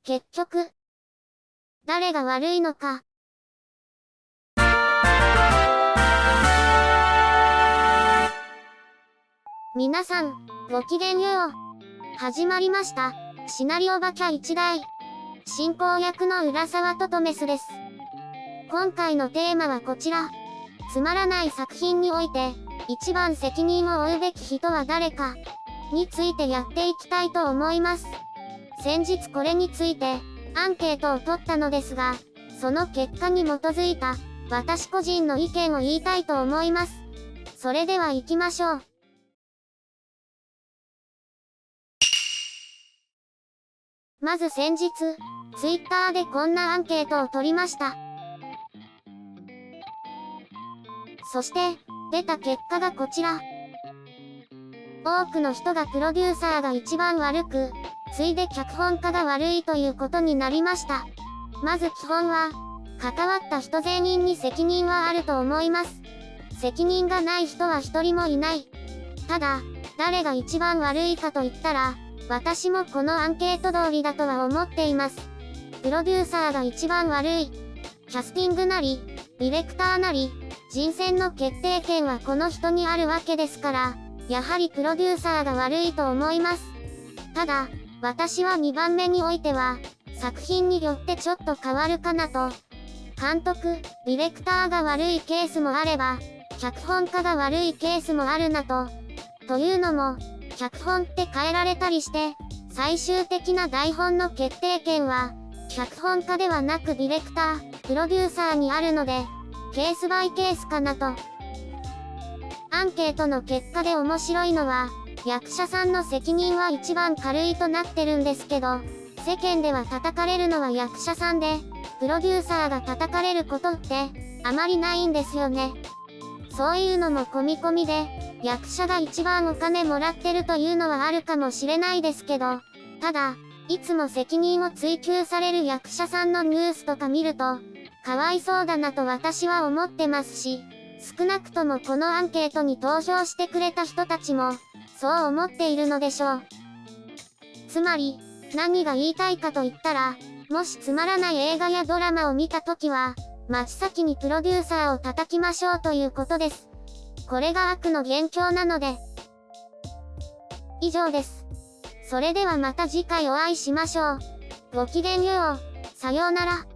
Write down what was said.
結局、誰が悪いのか。皆さん、ごきげんよう。始まりました。シナリオバキャ一代。進行役の浦沢ととめすです。今回のテーマはこちら。つまらない作品において、一番責任を負うべき人は誰か、についてやっていきたいと思います。先日これについて、アンケートを取ったのですが、その結果に基づいた、私個人の意見を言いたいと思います。それでは行きましょう。まず先日、Twitter でこんなアンケートを取りました。そして、出た結果がこちら。多くの人がプロデューサーが一番悪く、次いで脚本家が悪いということになりました。まず基本は、関わった人全員に責任はあると思います。責任がない人は一人もいない。ただ、誰が一番悪いかと言ったら、私もこのアンケート通りだとは思っています。プロデューサーが一番悪い。キャスティングなり、ディレクターなり、人選の決定権はこの人にあるわけですから、やはりプロデューサーが悪いと思います。ただ、私は2番目においては、作品によってちょっと変わるかなと。監督、ディレクターが悪いケースもあれば、脚本家が悪いケースもあるなと。というのも、脚本って変えられたりして、最終的な台本の決定権は、脚本家ではなくディレクター、プロデューサーにあるので、ケースバイケースかなと。アンケートの結果で面白いのは、役者さんの責任は一番軽いとなってるんですけど、世間では叩かれるのは役者さんで、プロデューサーが叩かれることって、あまりないんですよね。そういうのも込み込みで、役者が一番お金もらってるというのはあるかもしれないですけど、ただ、いつも責任を追及される役者さんのニュースとか見ると、かわいそうだなと私は思ってますし、少なくともこのアンケートに投票してくれた人たちも、そう思っているのでしょう。つまり、何が言いたいかと言ったら、もしつまらない映画やドラマを見たときは、真っ先にプロデューサーを叩きましょうということです。これが悪の元凶なので。以上です。それではまた次回お会いしましょう。ごきげんよう。さようなら。